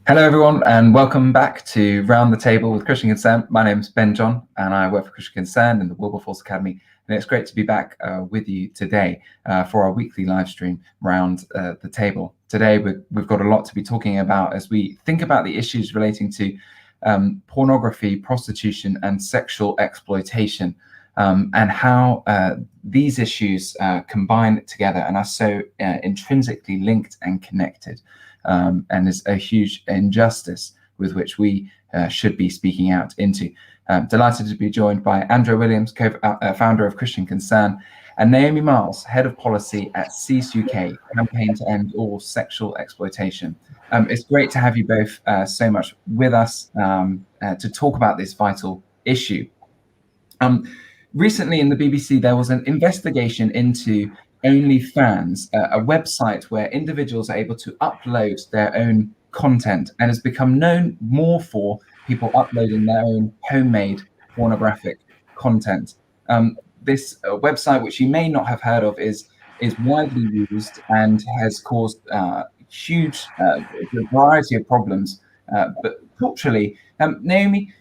Hello, everyone, and welcome back to Round the Table with Christian Concern. My name is Ben John, and I work for Christian Concern in the Wilberforce Academy. And it's great to be back with you today for our weekly live stream Round the Table. Today, we've got a lot to be talking about as we think about the issues relating to pornography, prostitution, and sexual exploitation, and how these issues combine together and are so intrinsically linked and connected. And is a huge injustice with which we should be speaking out into. Delighted to be joined by Andrea Williams, co-founder of Christian Concern, and Naomi Miles, head of policy at CESE UK, Campaign to End All Sexual Exploitation. It's great to have you both so much with us to talk about this vital issue. Recently in the BBC, there was an investigation into OnlyFans, a website where individuals are able to upload their own content, and has become known more for people uploading their own homemade pornographic content. This website, which you may not have heard of, is widely used and has caused huge variety of problems. But culturally, Naomi,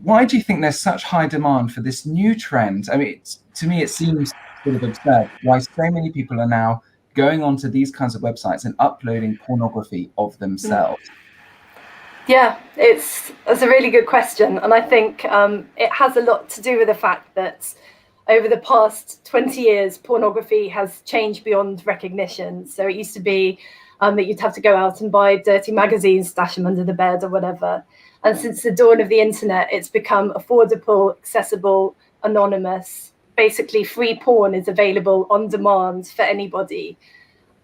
why do you think there's such high demand for this new trend? I mean, to me, it seems sort of absurd why so many people are now going onto these kinds of websites and uploading pornography of themselves. Yeah, it's a really good question, and I think it has a lot to do with the fact that over the past 20 years, pornography has changed beyond recognition. So it used to be that you'd have to go out and buy dirty magazines, stash them under the bed or whatever. And since the dawn of the internet, it's become affordable, accessible, anonymous. Basically, free porn is available on demand for anybody.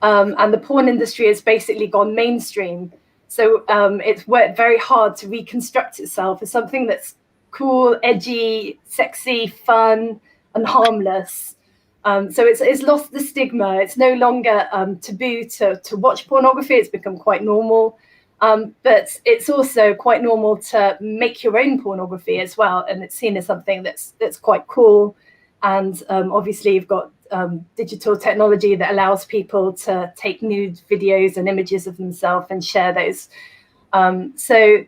And the porn industry has basically gone mainstream. So it's worked very hard to reconstruct itself as something that's cool, edgy, sexy, fun, and harmless. So it's lost the stigma. It's no longer taboo to watch pornography. It's become quite normal. But it's also quite normal to make your own pornography as well. And it's seen as something that's quite cool. And obviously, you've got digital technology that allows people to take nude videos and images of themselves and share those. So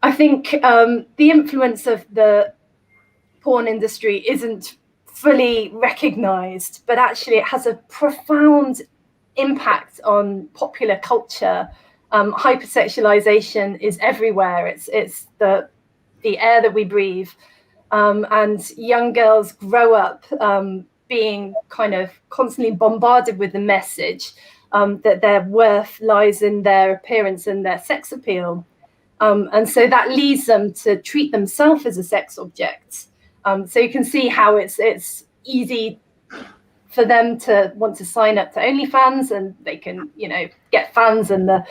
I think the influence of the porn industry isn't fully recognized, but actually it has a profound impact on popular culture. Hypersexualization is everywhere. It's the air that we breathe. And young girls grow up being kind of constantly bombarded with the message that their worth lies in their appearance and their sex appeal. And so that leads them to treat themselves as a sex object. So you can see how it's easy for them to want to sign up to OnlyFans, and they can, get fans and the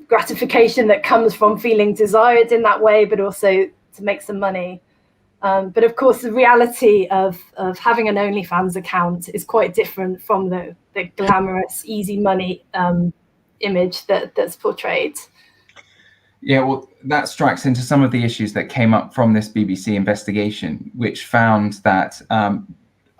gratification that comes from feeling desired in that way, but also to make some money. But of course, the reality of having an OnlyFans account is quite different from the glamorous, easy money image that's portrayed. Yeah, well, that strikes into some of the issues that came up from this BBC investigation, which found that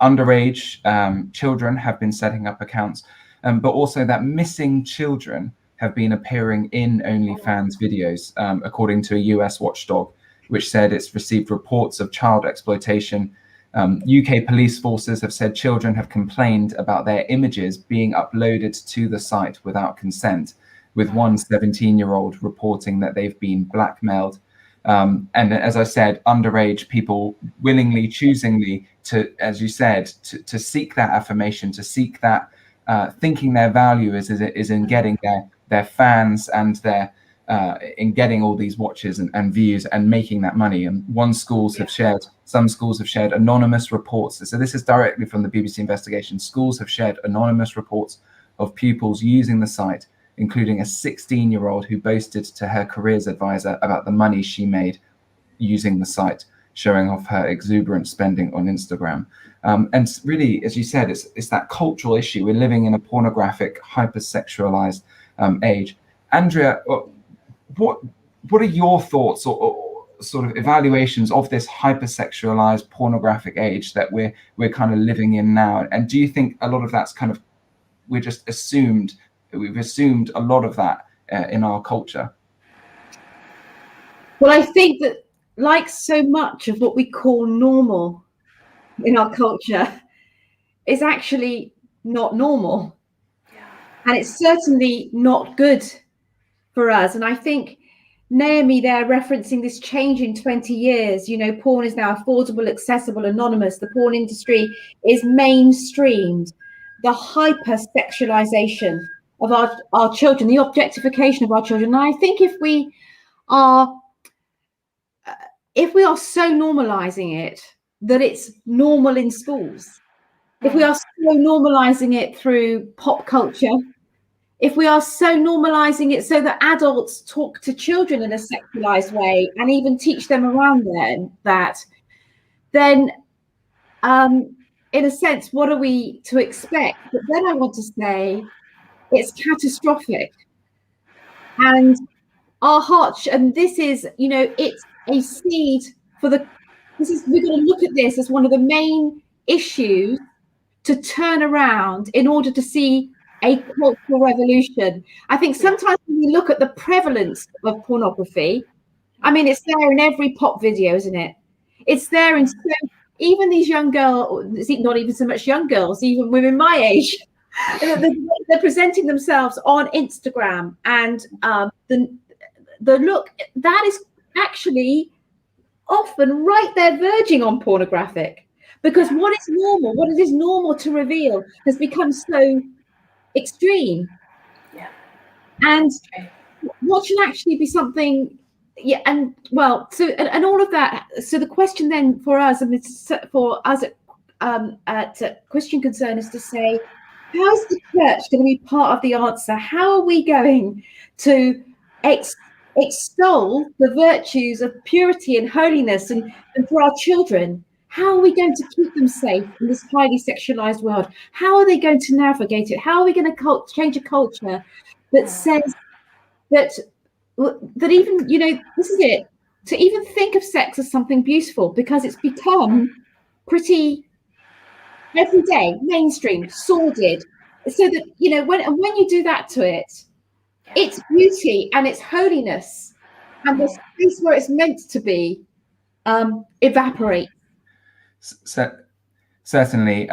underage children have been setting up accounts, but also that missing children have been appearing in OnlyFans videos, according to a US watchdog, which said it's received reports of child exploitation. UK police forces have said children have complained about their images being uploaded to the site without consent, with one 17-year-old reporting that they've been blackmailed. And as I said, underage people willingly, choosingly to, as you said, to seek that affirmation, to seek that, thinking their value is in getting their fans and in getting all these watches and views and making that money. And some schools have shared anonymous reports. So this is directly from the BBC investigation. Schools have shared anonymous reports of pupils using the site, including a 16-year-old who boasted to her careers advisor about the money she made using the site, showing off her exuberant spending on Instagram. And really, as you said, it's that cultural issue. We're living in a pornographic, hypersexualized age. Andrea, what are your thoughts or sort of evaluations of this hypersexualized pornographic age that we're kind of living in now? And do you think a lot of that's kind of we've assumed a lot of that in our culture? Well, I think that, like so much of what we call normal in our culture, is actually not normal. And it's certainly not good for us. And I think Naomi there referencing this change in 20 years, you know, porn is now affordable, accessible, anonymous. The porn industry is mainstreamed. The hyper-sexualization of our children, the objectification of our children. And I think if we are so normalizing it that it's normal in schools, if we are so normalizing it through pop culture, if we are so normalizing it so that adults talk to children in a sexualized way and even teach them around that, then in a sense, what are we to expect? But then I want to say it's catastrophic. And our hearts, and this is, you know, it's a seed for we're going to look at this as one of the main issues to turn around in order to see a cultural revolution. I think sometimes when we look at the prevalence of pornography, I mean, it's there in every pop video, isn't it? It's there in even these young girls, not even so much young girls, even women my age, they're presenting themselves on Instagram, and the look that is actually often right there verging on pornographic, because what it is normal to reveal has become so extreme. Yeah. And what should actually be something, and well, so and all of that. So the question then for us, and it's for us at Christian Concern, is to say, how is the church going to be part of the answer? How are we going to extol the virtues of purity and holiness and for our children? How are we going to keep them safe in this highly sexualized world? How are they going to navigate it? How are we going to change a culture that says that even, you know, this is it, to even think of sex as something beautiful, because it's become pretty everyday, mainstream, sordid, so that, you know, when you do that to it, its beauty and its holiness and the space where it's meant to be evaporate. Certainly.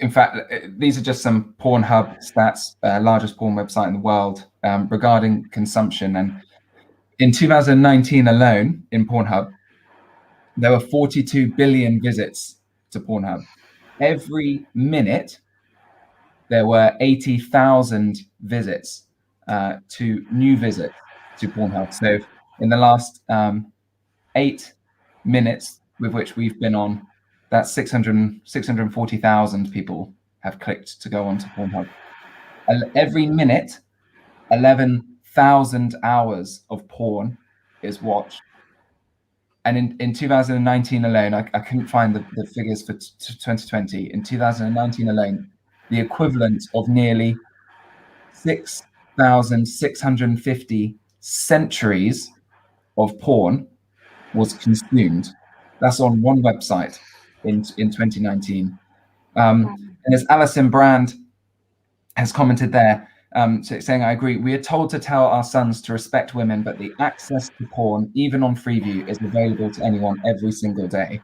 In fact, these are just some Pornhub stats, largest porn website in the world, regarding consumption. And in 2019 alone, in Pornhub, there were 42 billion visits to Pornhub. Every minute, there were 80,000 visits, new visits to Pornhub. So in the last 8 minutes with which we've been on, that's 640,000 people have clicked to go onto Pornhub. Every minute, 11,000 hours of porn is watched. And in 2019 alone, I couldn't find the figures for 2020. In 2019 alone, the equivalent of nearly 6,650 centuries of porn was consumed. That's on one website in 2019. And as Alison Brand has commented there, saying, I agree, we are told to tell our sons to respect women, but the access to porn, even on Freeview, is available to anyone every single day.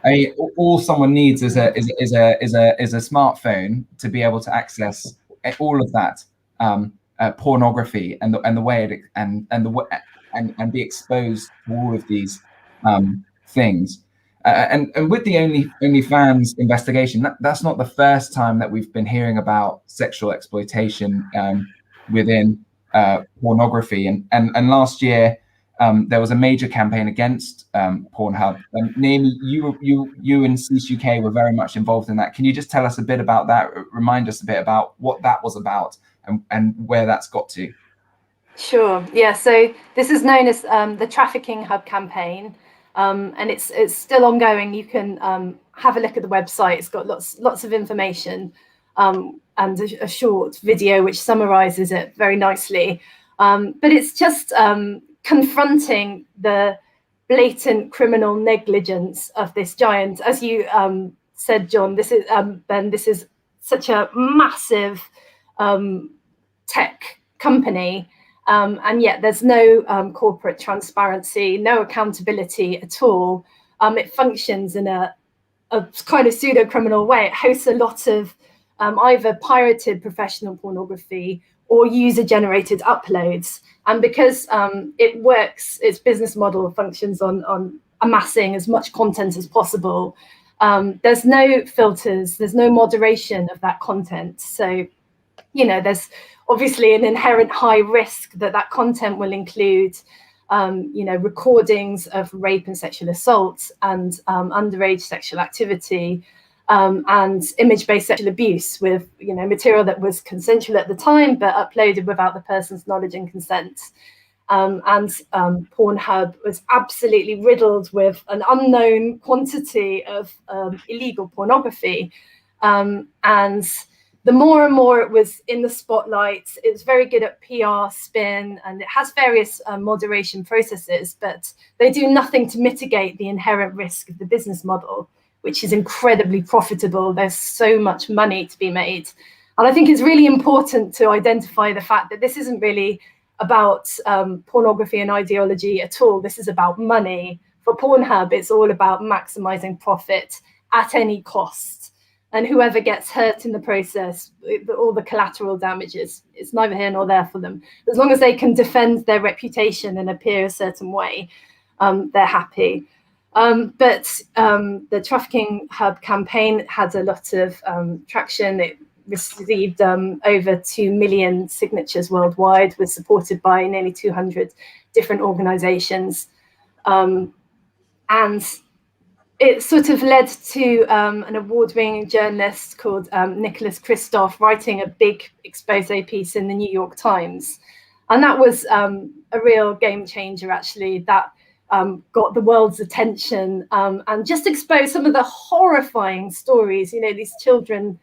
I mean, all someone needs is a smartphone to be able to access all of that pornography and the way it and be exposed to all of these things. And with the OnlyFans investigation, that's not the first time that we've been hearing about sexual exploitation within pornography. And last year, there was a major campaign against Pornhub. Naomi, you and Cease UK were very much involved in that. Can you just tell us a bit about that? Remind us a bit about what that was about and where that's got to. Sure. Yeah. So this is known as the Trafficking Hub Campaign. And it's still ongoing. You can have a look at the website. It's got lots of information and a short video which summarizes it very nicely. But it's just confronting the blatant criminal negligence of this giant. As you said, John, this is Ben, this is such a massive tech company. And yet there's no corporate transparency, no accountability at all. It functions in a kind of pseudo-criminal way. It hosts a lot of either pirated professional pornography or user-generated uploads. And because it works, its business model functions on amassing as much content as possible, there's no filters, there's no moderation of that content. So, you know, there's obviously an inherent high risk that that content will include you know, recordings of rape and sexual assault and underage sexual activity and image-based sexual abuse with, you know, material that was consensual at the time but uploaded without the person's knowledge and consent. Pornhub was absolutely riddled with an unknown quantity of illegal pornography. And the more and more it was in the spotlight, it's very good at PR spin, and it has various moderation processes, but they do nothing to mitigate the inherent risk of the business model, which is incredibly profitable. There's so much money to be made. And I think it's really important to identify the fact that this isn't really about pornography and ideology at all. This is about money. For Pornhub, it's all about maximizing profit at any cost. And whoever gets hurt in the process, all the collateral damages, it's neither here nor there for them. As long as they can defend their reputation and appear a certain way, they're happy. But the Trafficking Hub Campaign had a lot of traction. It received over 2 million signatures worldwide, was supported by nearly 200 different organizations. And it sort of led to an award-winning journalist called Nicholas Kristof writing a big expose piece in the New York Times. And that was a real game changer, actually, that got the world's attention and just exposed some of the horrifying stories, you know, these children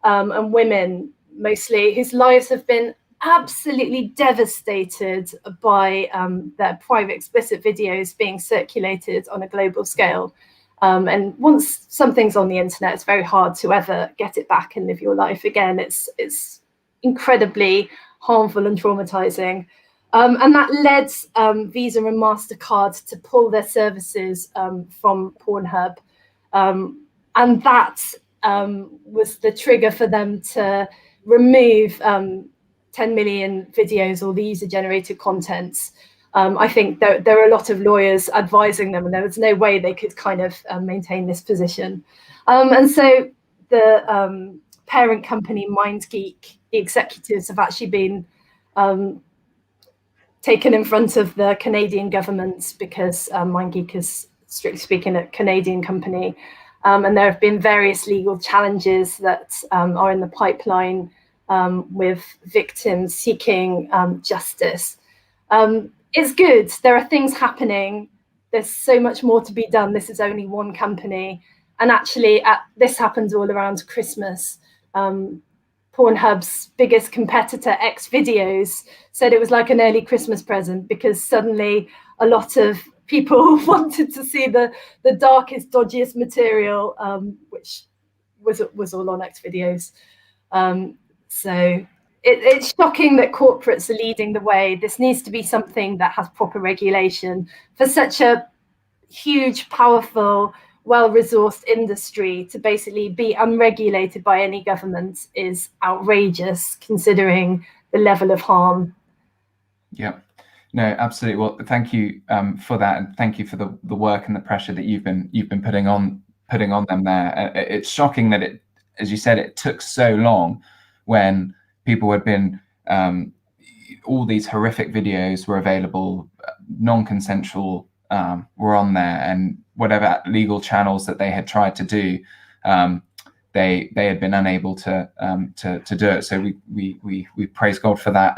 and women mostly whose lives have been absolutely devastated by their private explicit videos being circulated on a global scale. And once something's on the internet, it's very hard to ever get it back and live your life again. It's incredibly harmful and traumatizing. And that led Visa and MasterCard to pull their services from Pornhub. And that was the trigger for them to remove 10 million videos or the user-generated contents. I think there are a lot of lawyers advising them, and there was no way they could kind of maintain this position. And so the parent company, MindGeek, the executives have actually been taken in front of the Canadian government because MindGeek is, strictly speaking, a Canadian company. And there have been various legal challenges that are in the pipeline with victims seeking justice. It's good. There are things happening. There's so much more to be done. This is only one company. And actually, this happens all around Christmas. Pornhub's biggest competitor, Xvideos, said it was like an early Christmas present because suddenly a lot of people wanted to see the darkest, dodgiest material, which was all on Xvideos. So it's shocking that corporates are leading the way. This needs to be something that has proper regulation. For such a huge, powerful, well-resourced industry to basically be unregulated by any government is outrageous, considering the level of harm. Yeah, no, absolutely. Well, thank you for that, and thank you for the work and the pressure that you've been putting on them there. It's shocking that it, as you said, it took so long when people had been all these horrific videos were available, non-consensual were on there, and whatever legal channels that they had tried to do, they had been unable to do it. So we praise God for that,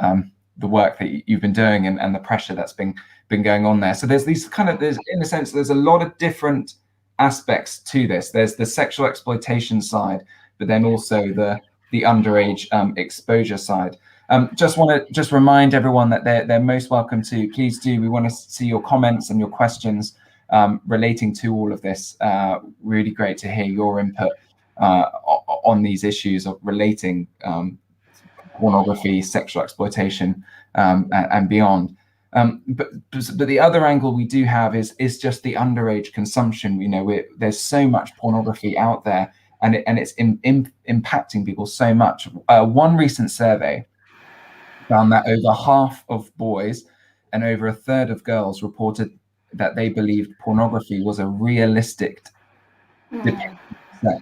the work that you've been doing and the pressure that's been going on there. So there's in a sense there's a lot of different aspects to this. There's the sexual exploitation side, but then also the underage exposure side. Just want to remind everyone that they're most welcome to. Please do. We want to see your comments and your questions relating to all of this. Really great to hear your input on these issues of relating pornography, sexual exploitation, and beyond. But the other angle we do have is just the underage consumption. There's so much pornography out there, and it's impacting people so much. One recent survey found that over half of boys and over a third of girls reported that they believed pornography was a realistic depiction of sex.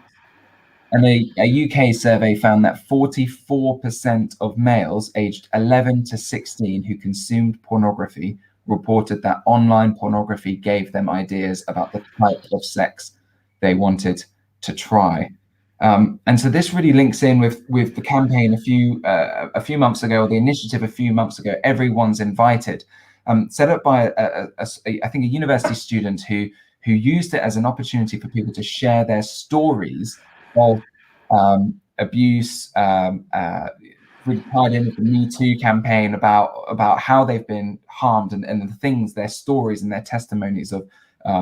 And a UK survey found that 44% of males aged 11 to 16 who consumed pornography reported that online pornography gave them ideas about the type of sex they wanted to try. And so this really links in with the campaign a few months ago, or the initiative a few months ago, Everyone's Invited, set up by I think a university student who used it as an opportunity for people to share their stories of abuse, really tied in with the Me Too campaign about how they've been harmed and the things, their stories and their testimonies of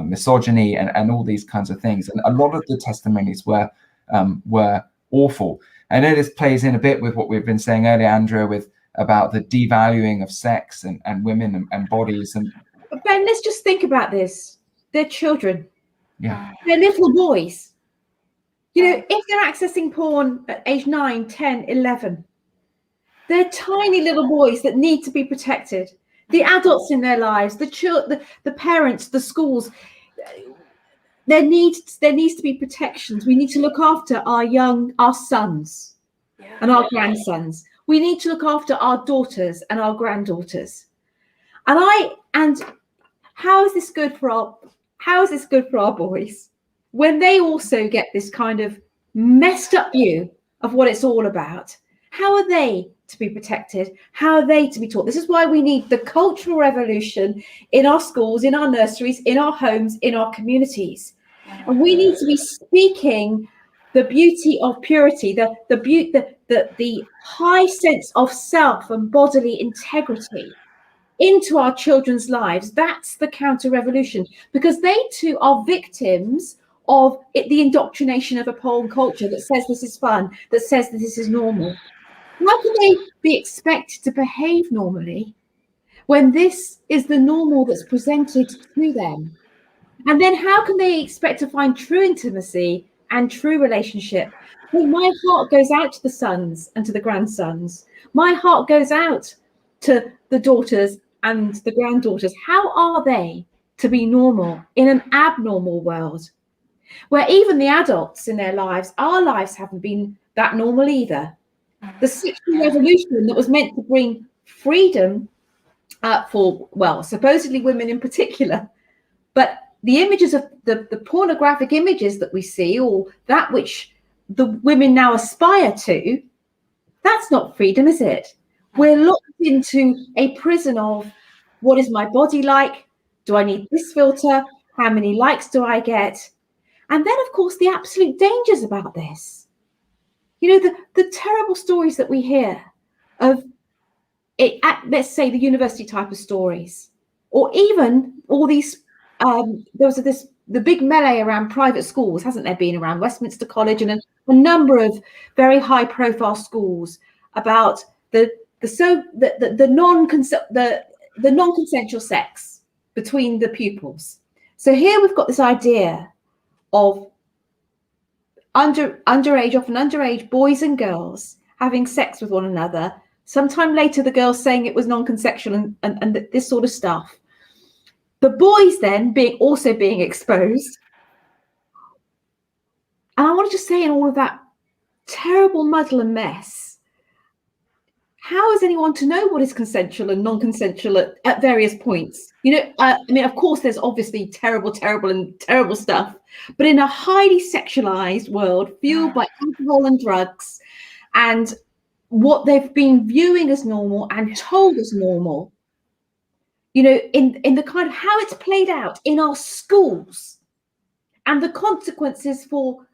misogyny and all these kinds of things. And a lot of the testimonies were awful. I know this plays in a bit with what we've been saying earlier, Andrea, about the devaluing of sex and women and bodies. And Ben, let's just think about this. They're children. Yeah. They're little boys. If they're accessing porn at age 9, 10, 11, they're tiny little boys that need to be protected. The adults in their lives, the parents, the schools, there needs to be protections. We need to look after our sons and our grandsons. We need to look after our daughters and our granddaughters. And how is this good for our boys when they also get this kind of messed up view of what it's all about? How are they to be protected? How are they to be taught? This is why we need the cultural revolution in our schools, in our nurseries, in our homes, in our communities. And we need to be speaking the beauty of purity, the high sense of self and bodily integrity into our children's lives. That's the counter-revolution, because they too are victims of the indoctrination of a porn culture that says this is fun, that says that this is normal. How can they be expected to behave normally when this is the normal that's presented to them? And then how can they expect to find true intimacy and true relationship? Well, my heart goes out to the sons and to the grandsons. My heart goes out to the daughters and the granddaughters. How are they to be normal in an abnormal world where even the adults in their lives, our lives haven't been that normal either? The sexual revolution that was meant to bring freedom for, well, supposedly women in particular, but the images of the pornographic images that we see, or that which the women now aspire to, that's not freedom, is it? We're locked into a prison of, what is my body like? Do I need this filter? How many likes do I get? And then, of course, the absolute dangers about this. The terrible stories that we hear of it, let's say the university type of stories, or even all these, the big melee around private schools, hasn't there been, around Westminster College and a number of very high profile schools about the non-consensual sex between the pupils. So here we've got this idea of often underage boys and girls having sex with one another. Sometime later, the girls saying it was non-consensual and this sort of stuff. The boys then being exposed. And I want to just say, in all of that terrible muddle and mess, how is anyone to know what is consensual and non-consensual at various points? Of course, there's obviously terrible stuff, but in a highly sexualized world, fueled by alcohol and drugs, and what they've been viewing as normal and told as normal, in the kind of how it's played out in our schools, and the consequences for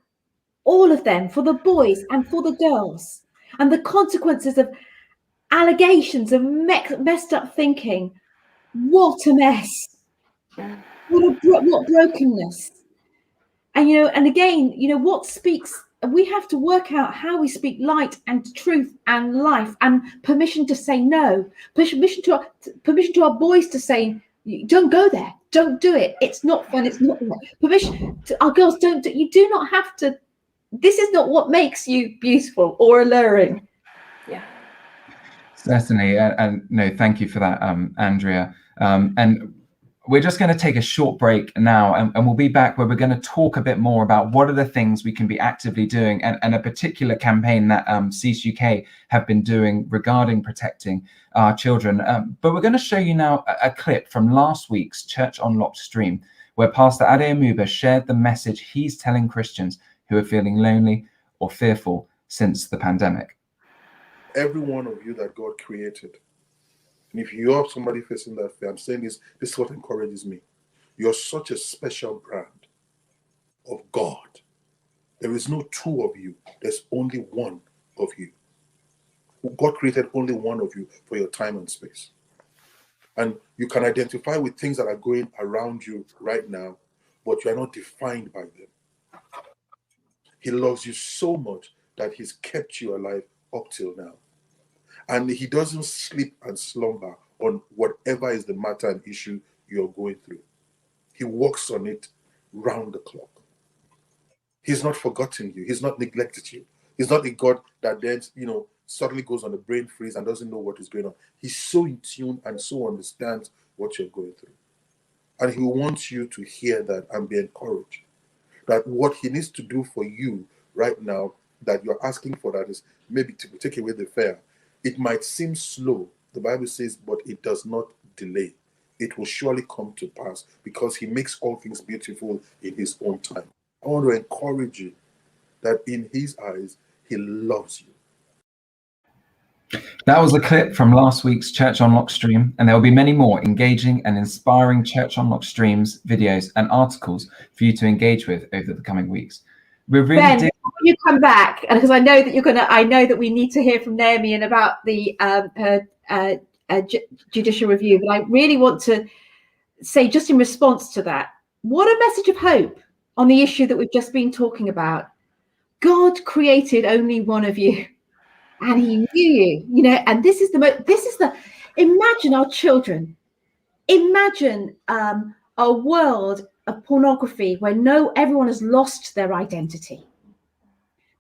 all of them, for the boys and for the girls, and the consequences of allegations of messed up thinking. What a mess. What brokenness. And again, what speaks we have to work out how we speak light and truth and life, and permission to say no, permission to our boys to say, don't go there, don't do it, it's not fun, it's not right. Permission to our girls, you do not have to, this is not what makes you beautiful or alluring. Yeah, certainly. And no, thank you for that, Andrea. And we're just going to take a short break now, and we'll be back where we're going to talk a bit more about what are the things we can be actively doing, and a particular campaign that Cease UK have been doing regarding protecting our children. But we're going to show you now a clip from last week's Church Unlocked stream, where Pastor Adeomuba shared the message he's telling Christians who are feeling lonely or fearful since the pandemic. Every one of you that God created, and if you're somebody facing that fear, I'm saying this is what encourages me. You're such a special brand of God. There is no two of you. There's only one of you. God created only one of you for your time and space. And you can identify with things that are going around you right now, but you are not defined by them. He loves you so much that he's kept you alive up till now. And he doesn't sleep and slumber on whatever is the matter and issue you're going through. He works on it round the clock. He's not forgotten you. He's not neglected you. He's not a God that then, suddenly goes on a brain freeze and doesn't know what is going on. He's so in tune and so understands what you're going through. And he wants you to hear that and be encouraged. That what he needs to do for you right now, that you're asking for, that is maybe to take away the fear. It might seem slow, the Bible says, but it does not delay. It will surely come to pass because he makes all things beautiful in his own time. I want to encourage you that in his eyes, he loves you. That was a clip from last week's Church Unlocked stream, and there will be many more engaging and inspiring Church Unlocked streams, videos, and articles for you to engage with over the coming weeks. We're really Ben, before you come back, and because I know that I know that we need to hear from Naomi and about the her judicial review, but I really want to say, just in response to that, what a message of hope on the issue that we've just been talking about. God created only one of you, and he knew you, and this is imagine our children, imagine a world of pornography where everyone has lost their identity,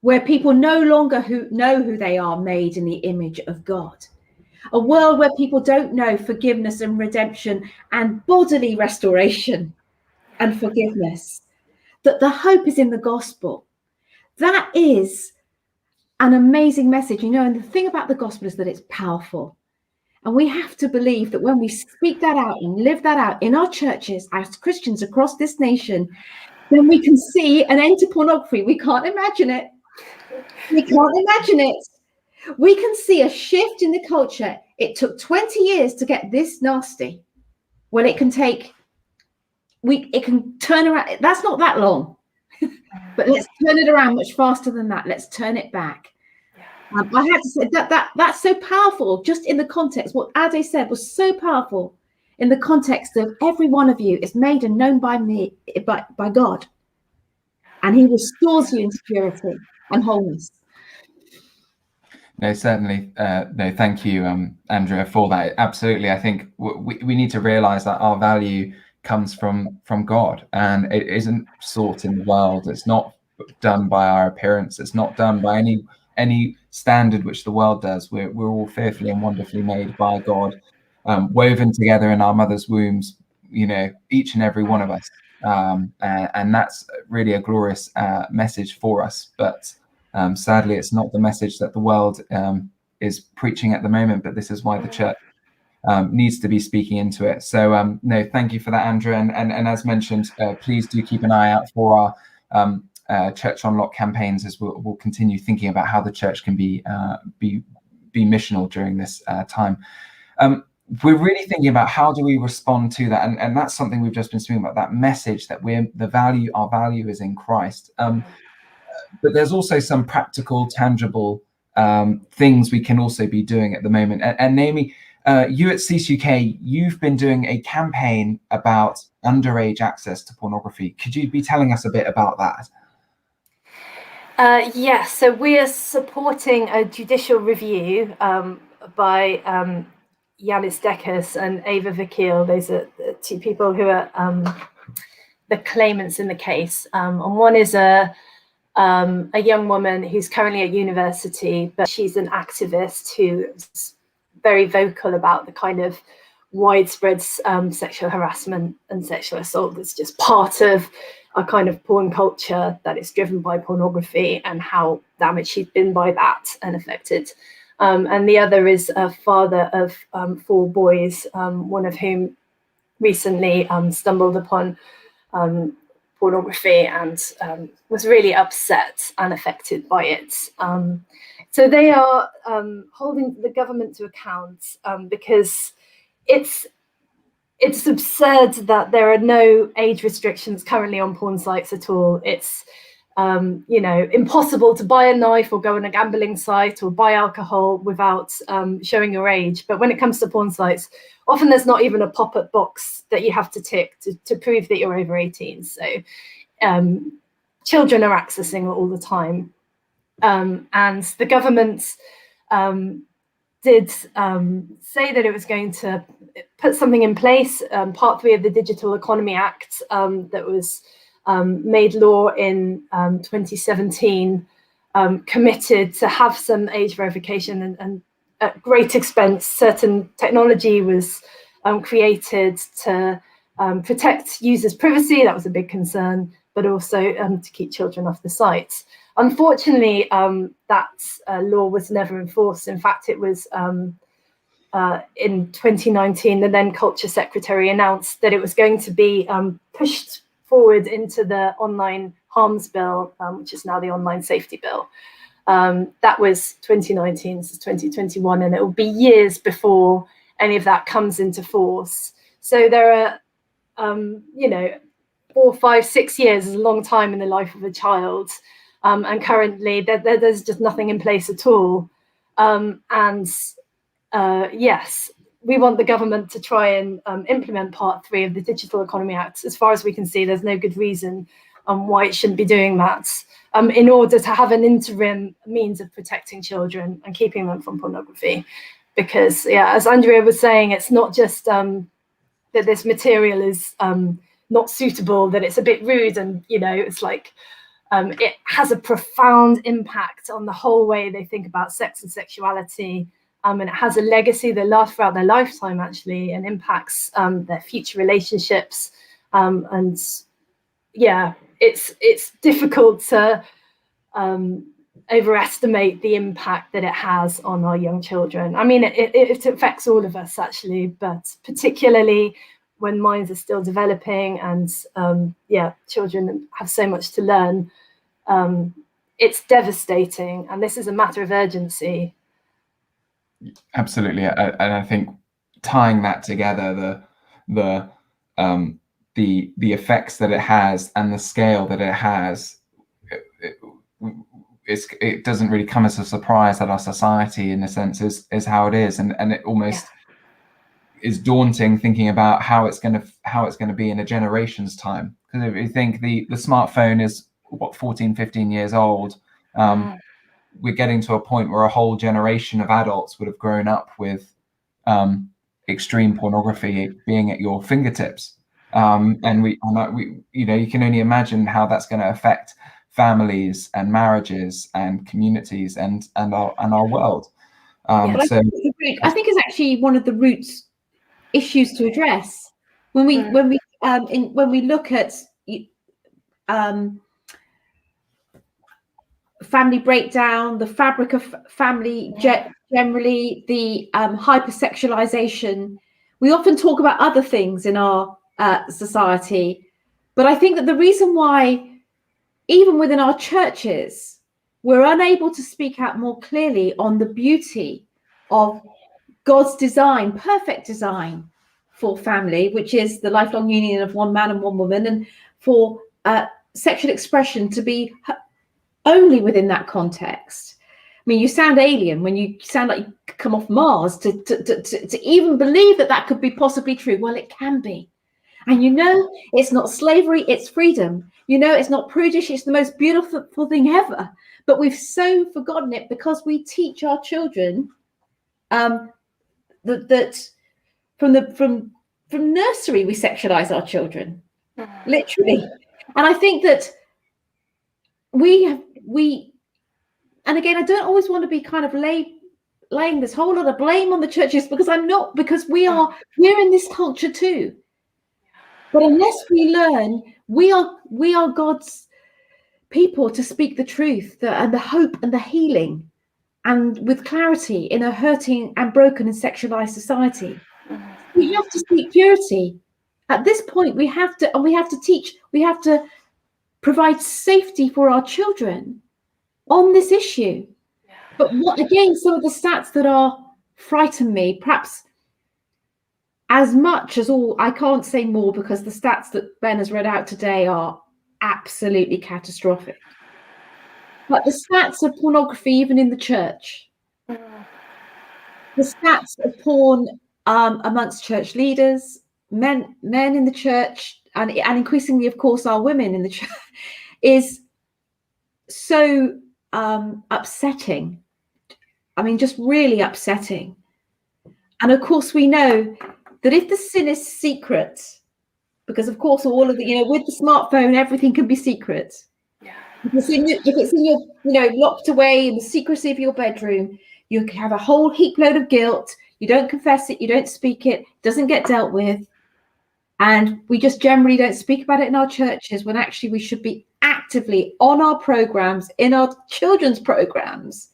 where people no longer know who they are, made in the image of God, a world where people don't know forgiveness and redemption and bodily restoration and forgiveness, that the hope is in the gospel. That is an amazing message, and the thing about the gospel is that it's powerful. And we have to believe that when we speak that out and live that out in our churches as Christians across this nation, then we can see an end to pornography. We can't imagine it. We can't imagine it. We can see a shift in the culture. It took 20 years to get this nasty. Well, it can turn around. That's not that long. But let's turn it around much faster than that. Let's turn it back. I had to say that's so powerful, just in the context. What Ade said was so powerful in the context of every one of you is made and known by God, and he restores you into purity and wholeness. No, certainly. No, thank you, Andrea, for that. Absolutely. I think we need to realize that our value comes from God, and it isn't sought in the world. It's not done by our appearance. It's not done by any standard which the world does. We're all fearfully and wonderfully made by God, woven together in our mother's wombs, each and every one of us. And that's really a glorious message for us. But sadly, it's not the message that the world is preaching at the moment. But this is why the church needs to be speaking into it. So no, thank you for that, Andrea. And as mentioned, please do keep an eye out for our Church Unlock campaigns, as we'll continue thinking about how the church can be missional during this time. We're really thinking about how do we respond to that, and that's something we've just been speaking about, that message that our value is in Christ. But there's also some practical, tangible things we can also be doing at the moment. And Naomi, you at Cease UK, you've been doing a campaign about underage access to pornography. Could you be telling us a bit about that? Yes, so we are supporting a judicial review by Yanis Dekis and Ava Vakil. Those are the two people who are the claimants in the case. And one is a young woman who's currently at university, but she's an activist who's very vocal about the kind of widespread sexual harassment and sexual assault that's just part of a kind of porn culture that is driven by pornography, and how damaged she's been by that and affected. And the other is a father of 4 boys, one of whom recently stumbled upon pornography and was really upset and affected by it. So they are holding the government to account because it's absurd that there are no age restrictions currently on porn sites at all. It's impossible to buy a knife or go on a gambling site or buy alcohol without showing your age. But when it comes to porn sites, often there's not even a pop-up box that you have to tick to prove that you're over 18. So children are accessing it all the time. And the government did say that it was going to put something in place, Part 3 of the Digital Economy Act that was made law in 2017, committed to have some age verification, and at great expense, certain technology was created to protect users' privacy. That was a big concern, but also to keep children off the site. Unfortunately, that law was never enforced. In fact, it was in 2019, the then Culture Secretary announced that it was going to be pushed forward into the Online Harms Bill, which is now the Online Safety Bill. That was 2019, this is 2021, and it will be years before any of that comes into force. So there are, 4, 5, 6 years is a long time in the life of a child. And currently there's just nothing in place at all. Yes, we want the government to try and implement Part 3 of the Digital Economy Act. As far as we can see, there's no good reason why it shouldn't be doing that, in order to have an interim means of protecting children and keeping them from pornography. Because, yeah, as Andrea was saying, it's not just that this material is not suitable, that it's a bit rude, and, it's like, it has a profound impact on the whole way they think about sex and sexuality. And it has a legacy that lasts throughout their lifetime, actually, and impacts their future relationships. And yeah, it's difficult to overestimate the impact that it has on our young children. I mean, it affects all of us, actually, but particularly when minds are still developing, and children have so much to learn. It's devastating, and this is a matter of urgency. Absolutely, and I think tying that together, the effects that it has and the scale that it has, it doesn't really come as a surprise that our society, in a sense, is how it is, and it almost is daunting thinking about how it's going to be in a generation's time. Because if you think the smartphone is 14, 15 years old. We're getting to a point where a whole generation of adults would have grown up with extreme pornography being at your fingertips, and we you can only imagine how that's going to affect families and marriages and communities and our world. I think it's actually one of the root issues to address when we look at family breakdown, the fabric of family generally, the hypersexualization. We often talk about other things in our society, but I think that the reason why, even within our churches, we're unable to speak out more clearly on the beauty of God's design, perfect design for family, which is the lifelong union of one man and one woman, and for sexual expression to be only within that context. I mean, you sound alien when you sound like you come off Mars to even believe that could be possibly true. Well, it can be. And it's not slavery, it's freedom. It's not prudish, it's the most beautiful thing ever. But we've so forgotten it because we teach our children that from nursery we sexualize our children, literally. And I think that we and again, I don't always want to be kind of laying this whole lot of blame on the churches, because I'm not, because we're in this culture too. But unless we learn, we are God's people to speak the truth and the hope and the healing, and with clarity in a hurting and broken and sexualized society. We have to speak purity. At this point, we have to teach, we have to provide safety for our children on this issue. But some of the stats that frighten me, perhaps as much as I can't say more, because the stats that Ben has read out today are absolutely catastrophic. But the stats of pornography, even in the church, the stats of porn amongst church leaders, men in the church, and increasingly, of course, our women in the church, is so upsetting. I mean, just really upsetting. And of course, we know that if the sin is secret, because of course, all of the, with the smartphone, everything can be secret. Yeah. If it's in your, locked away in the secrecy of your bedroom, you can have a whole heap load of guilt. You don't confess it, you don't speak it, doesn't get dealt with. And we just generally don't speak about it in our churches, when actually we should be actively on our programs, in our children's programs,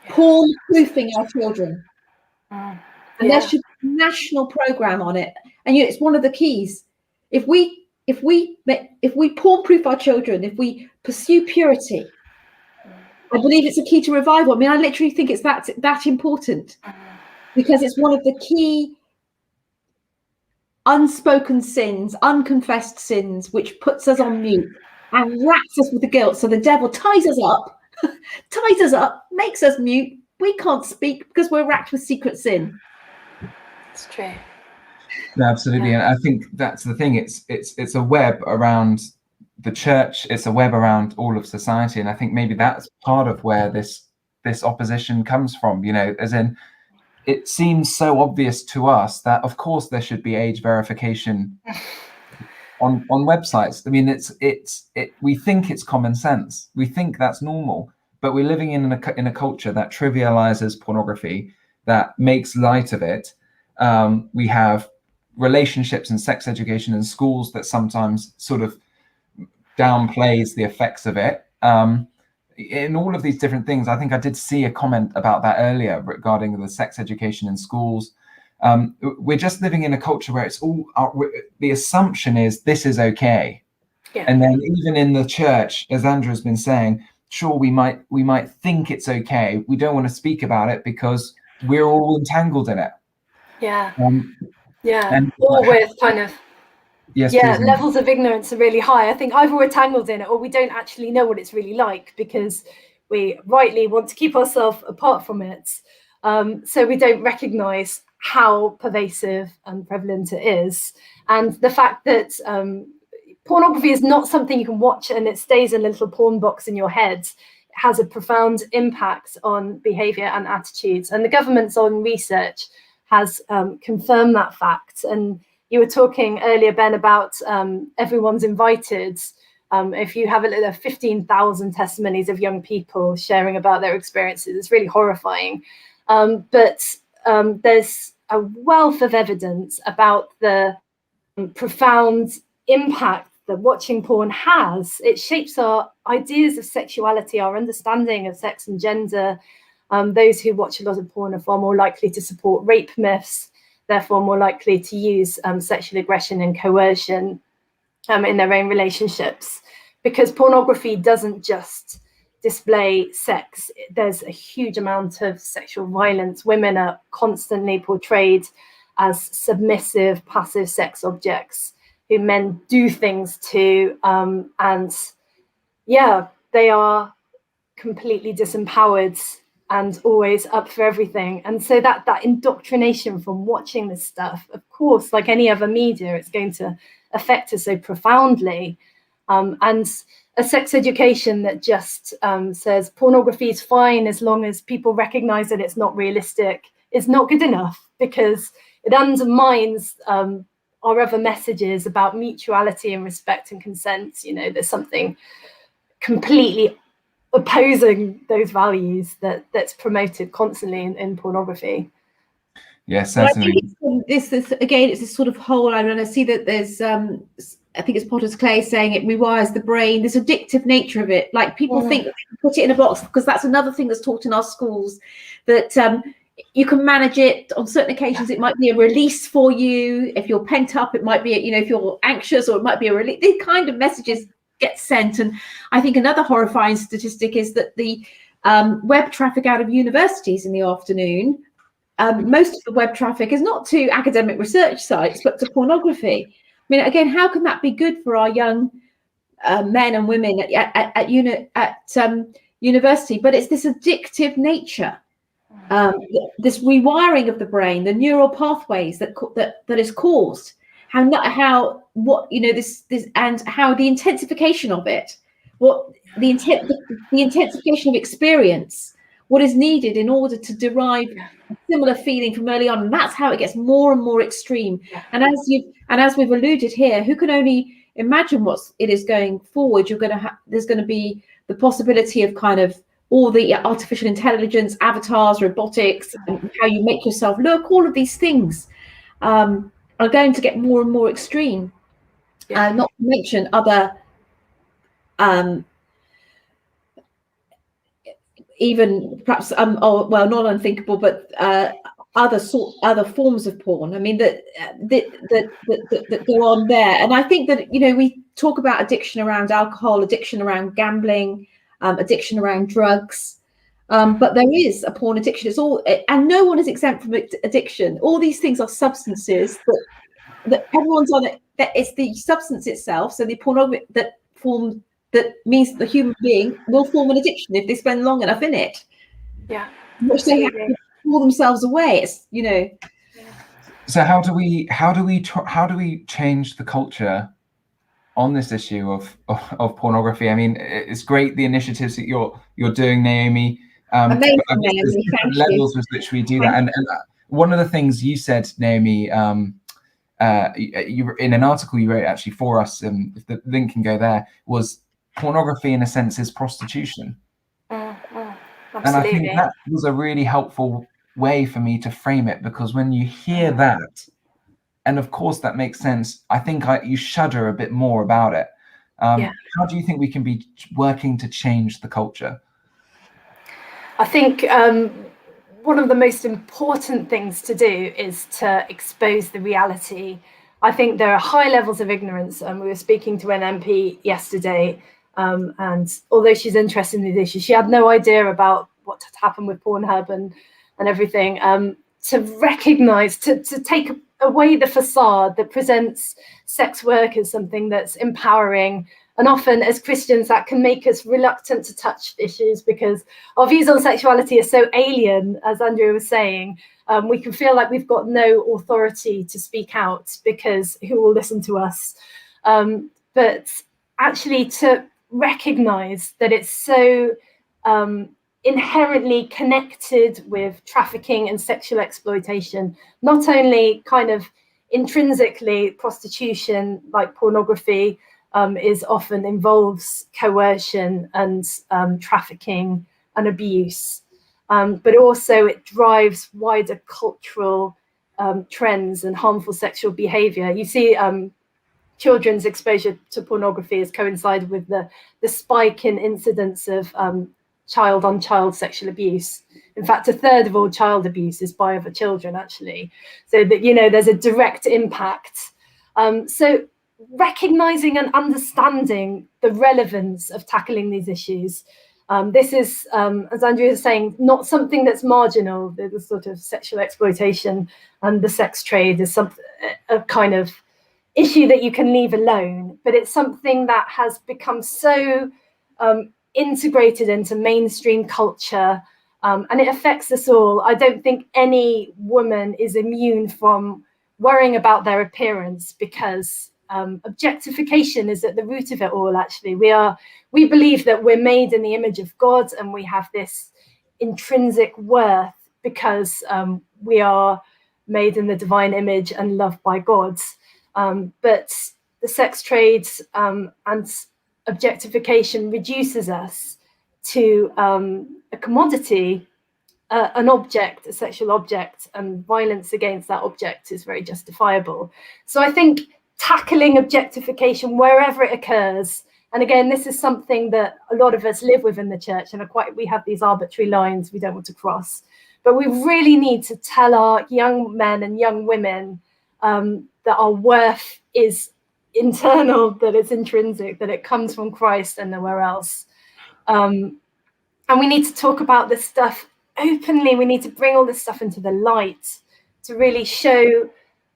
porn proofing our children. And there should be a national program on it. And it's one of the keys. If we porn proof our children, if we pursue purity, I believe it's a key to revival. I mean, I literally think it's that important, because it's one of the key unspoken sins, unconfessed sins, which puts us on mute and wraps us with the guilt. So the devil ties us up, makes us mute. We can't speak because we're racked with secret sin. It's true. No, absolutely. And I think that's the thing. It's a web around the church. It's a web around all of society. And I think maybe that's part of where this opposition comes from, as in, it seems so obvious to us that of course there should be age verification on websites. I mean, we think it's common sense. We think that's normal, but we're living in a culture that trivializes pornography, that makes light of it. We have relationships and sex education in schools that sometimes sort of downplays the effects of it. In all of these different things, I think I did see a comment about that earlier regarding the sex education in schools. We're just living in a culture where it's all the assumption is this is okay. Yeah. And then even in the church, as Andrea's been saying, sure, we might think it's okay. We don't want to speak about it because we're all entangled in it. Yeah. Or with kind of levels of ignorance are really high. I think either we're tangled in it or we don't actually know what it's really like, because we rightly want to keep ourselves apart from it. So we don't recognize how pervasive and prevalent it is. And the fact that pornography is not something you can watch and it stays in a little porn box in your head. It has a profound impact on behavior and attitudes. And the government's own research has confirmed that fact. And you were talking earlier, Ben, about everyone's invited. If you have a look at 15,000 testimonies of young people sharing about their experiences, it's really horrifying. But there's a wealth of evidence about the profound impact that watching porn has. It shapes our ideas of sexuality, our understanding of sex and gender. Those who watch a lot of porn are far more likely to support rape myths, therefore more likely to use sexual aggression and coercion in their own relationships. Because pornography doesn't just display sex, there's a huge amount of sexual violence. Women are constantly portrayed as submissive, passive sex objects who men do things to, and they are completely disempowered and always up for everything. And so that indoctrination from watching this stuff, of course, like any other media, it's going to affect us so profoundly. And a sex education that just says pornography is fine as long as people recognize that it's not realistic is not good enough, because it undermines our other messages about mutuality and respect and consent. You know, there's something completely opposing those values that's promoted constantly in pornography. Yes, Well, certainly. it's this sort of whole. I mean, I see that there's I think it's Potter's Clay saying it rewires the brain. This addictive nature of it, like people think that they can put it in a box, because that's another thing that's taught in our schools, that you can manage it on certain occasions. It might be a release for you if you're pent up. It might be, you know, if you're anxious, or it might be a release. These kind of messages get sent. And I think another horrifying statistic is that the web traffic out of universities in the afternoon, most of the web traffic is not to academic research sites, but to pornography. I mean, again, how can that be good for our young men and women at university? But it's this addictive nature, this rewiring of the brain, the neural pathways that is caused. This and how the intensification of it, the intensification of experience, what is needed in order to derive a similar feeling from early on, and that's how it gets more and more extreme. And as we've alluded here, who can only imagine what it is going forward? There's going to be the possibility of kind of all the artificial intelligence, avatars, robotics, and how you make yourself look. All of these things are going to get more and more extreme. Not to mention other even perhaps not unthinkable, but other forms of porn. I mean that go on there. And I think that, you know, we talk about addiction around alcohol, addiction around gambling, addiction around drugs, but there is a porn addiction. It's all, and no one is exempt from addiction. All these things are substances that everyone's on it. That it's the substance itself. So the pornography that means the human being will form an addiction if they spend long enough in it. Yeah, which they have to pull themselves away. It's, you know. So how do we change the culture on this issue of pornography? I mean, it's great, the initiatives that you're doing, Naomi. Amazing, there's different levels with which we do that. And one of the things you said, Naomi, you in an article you wrote actually for us, if the link can go there, was pornography in a sense is prostitution. Absolutely. And I think that was a really helpful way for me to frame it, because when you hear that, and of course that makes sense, I think you shudder a bit more about it. How do you think we can be working to change the culture? I think one of the most important things to do is to expose the reality. I think there are high levels of ignorance, and we were speaking to an MP yesterday, and although she's interested in these issues, she had no idea about what had happened with Pornhub and everything. To recognise, to take away the facade that presents sex work as something that's empowering, and often as Christians that can make us reluctant to touch issues because our views on sexuality are so alien, as Andrea was saying. We can feel like we've got no authority to speak out because who will listen to us? But actually to recognise that it's so inherently connected with trafficking and sexual exploitation, not only kind of intrinsically prostitution like pornography is often involves coercion and trafficking and abuse, but also it drives wider cultural trends and harmful sexual behavior. You see children's exposure to pornography has coincided with the spike in incidents of child-on-child sexual abuse. In fact, a third of all child abuse is by other children, actually. So that, you know, there's a direct impact. So recognizing and understanding the relevance of tackling these issues. This is, as Andrea was saying, not something that's marginal. The sort of sexual exploitation and the sex trade is a kind of issue that you can leave alone, but it's something that has become so integrated into mainstream culture And it affects us all. I don't think any woman is immune from worrying about their appearance, because objectification is at the root of it all. Actually, we believe that we're made in the image of God, and we have this intrinsic worth because we are made in the divine image and loved by God. But the sex trade and objectification reduces us to a commodity, an object, a sexual object, and violence against that object is very justifiable. So I think tackling objectification wherever it occurs, and again, this is something that a lot of us live with in the church, and we have these arbitrary lines we don't want to cross. But we really need to tell our young men and young women that our worth is internal, that it's intrinsic, that it comes from Christ and nowhere else. And we need to talk about this stuff openly. We need to bring all this stuff into the light to really show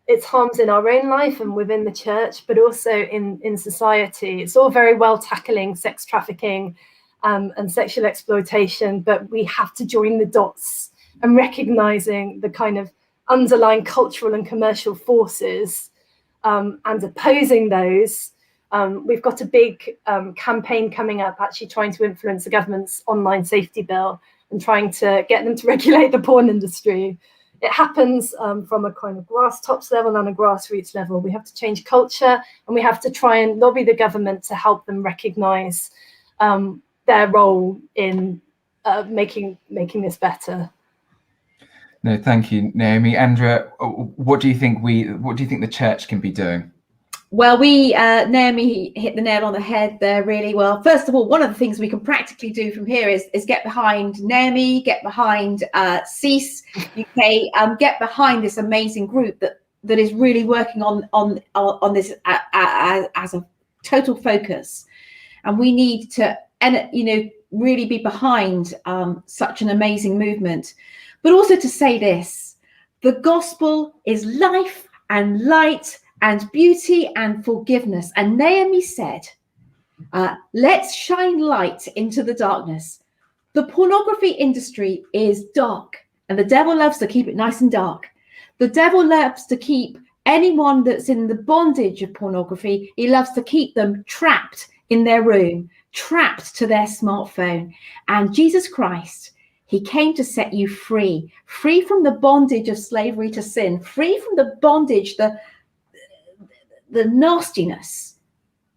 its harms in our own life and within the church, but also in society. It's all very well tackling sex trafficking and sexual exploitation, but we have to join the dots and recognizing the kind of underlying cultural and commercial forces and opposing those. We've got a big campaign coming up, actually trying to influence the government's online safety bill and trying to get them to regulate the porn industry. It happens from a kind of tops level and a grassroots level. We have to change culture, and we have to try and lobby the government to help them recognize their role in making this better. No, thank you, Naomi. Andrea, what do you think the church can be doing? Well, Naomi hit the nail on the head there really well. First of all, one of the things we can practically do from here is get behind Naomi, get behind CESE UK, get behind this amazing group that is really working on this as a total focus. And we need to, really be behind such an amazing movement. But also to say this: the gospel is life and light and beauty and forgiveness. And Naomi said, let's shine light into the darkness. The pornography industry is dark, and the devil loves to keep it nice and dark. The devil loves to keep anyone that's in the bondage of pornography, he loves to keep them trapped in their room, trapped to their smartphone. And Jesus Christ, he came to set you free from the bondage of slavery to sin, free from the bondage, the nastiness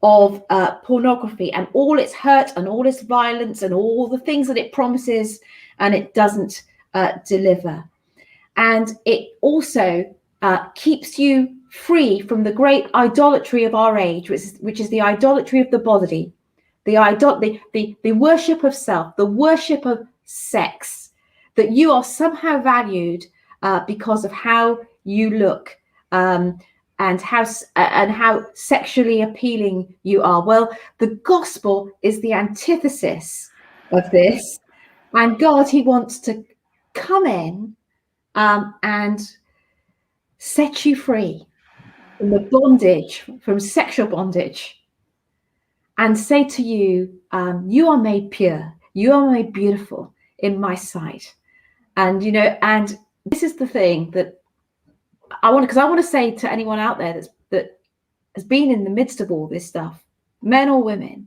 of pornography and all its hurt and all its violence and all the things that it promises and it doesn't deliver. And it also keeps you free from the great idolatry of our age, which is the idolatry of the body, the worship of self, the worship of sex, that you are somehow valued because of how you look, and how sexually appealing you are. Well, the gospel is the antithesis of this, and God, he wants to come in and set you free from the bondage, from sexual bondage, and say to you, you are made pure, you are made beautiful in my sight. And and this is the thing that I want to say to anyone out there that has been in the midst of all this stuff, men or women,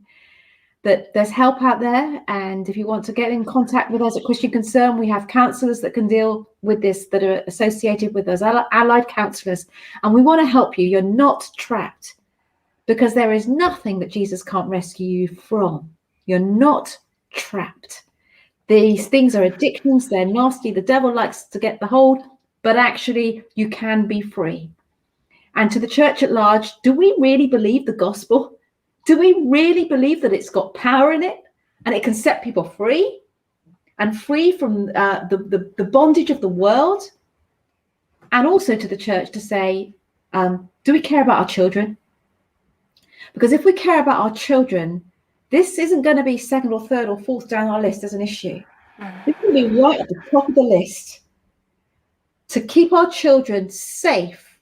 that there's help out there. And if you want to get in contact with us at Christian Concern, we have counsellors that can deal with this, that are associated with us, allied counsellors, and we want to help you. You're not trapped, because there is nothing that Jesus can't rescue you from. You're not trapped. These things are addictions, they're nasty, the devil likes to get the hold, but actually you can be free. And to the church at large, do we really believe the gospel? Do we really believe that it's got power in it and it can set people free and free from the bondage of the world? And also to the church to say, do we care about our children? Because if we care about our children, this isn't going to be second or third or fourth down our list as an issue. This will be right at the top of the list, to keep our children safe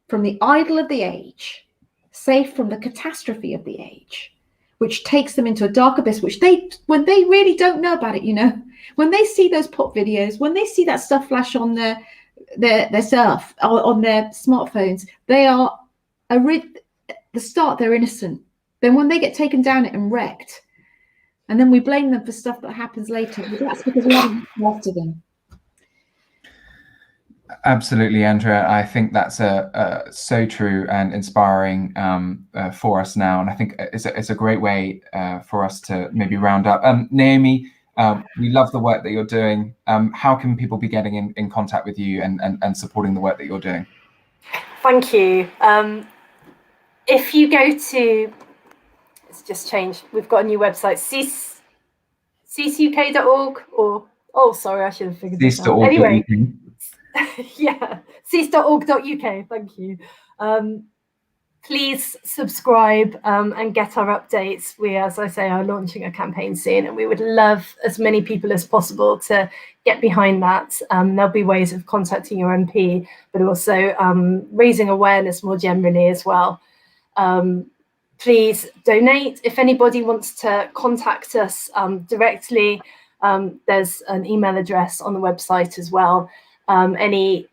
from the idol of the age, safe from the catastrophe of the age, which takes them into a dark abyss, which when they really don't know about it, When they see those pop videos, when they see that stuff flash on their surf on their smartphones, they are the start, they're innocent. Then when they get taken down it and wrecked, and then we blame them for stuff that happens later, but that's because we haven't looked after them. Absolutely, Andrea. I think that's so true and inspiring for us now, and I think it's a great way for us to maybe round up. Naomi, we love the work that you're doing. How can people be getting in contact with you and supporting the work that you're doing? Thank you. If you go to, it's just changed. We've got a new website, ceaseuk.org, or sorry, I should have figured this out. Anyway. Yeah, cease.org.uk. Thank you. Please subscribe and get our updates. We, as I say, are launching a campaign soon, and we would love as many people as possible to get behind that. There'll be ways of contacting your MP, but also raising awareness more generally as well. Please donate. If anybody wants to contact us directly, there's an email address on the website as well. Any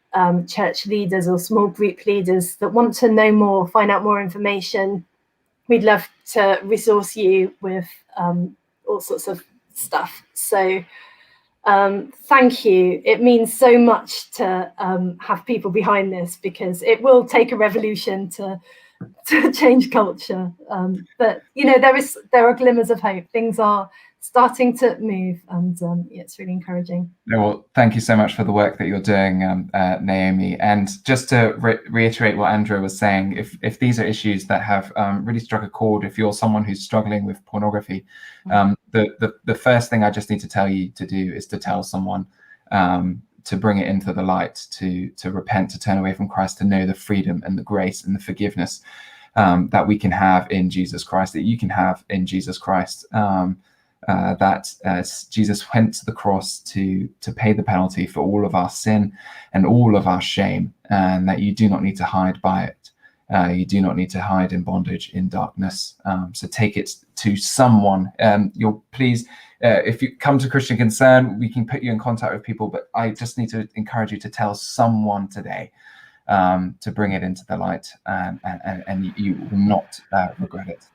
church leaders or small group leaders that want to know more, find out more information, we'd love to resource you with all sorts of stuff. So thank you. It means so much to have people behind this, because it will take a revolution to change culture. But you know, there are glimmers of hope. Things are starting to move, and it's really encouraging. Well, thank you so much for the work that you're doing, Naomi. And just to reiterate what Andrea was saying, if these are issues that have really struck a chord, if you're someone who's struggling with pornography, the first thing I just need to tell you to do is to tell someone, to bring it into the light, to repent, to turn away from Christ, to know the freedom and the grace and the forgiveness that we can have in Jesus Christ, that you can have in Jesus Christ. That Jesus went to the cross to pay the penalty for all of our sin and all of our shame, and that you do not need to hide by it. You do not need to hide in bondage, in darkness. So take it to someone. You'll please, if you come to Christian Concern, we can put you in contact with people, but I just need to encourage you to tell someone today, to bring it into the light, and you will not regret it.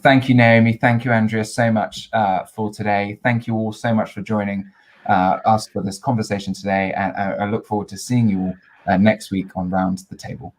Thank you, Naomi. Thank you, Andrea, so much for today. Thank you all so much for joining us for this conversation today. And I look forward to seeing you all next week on Round the Table.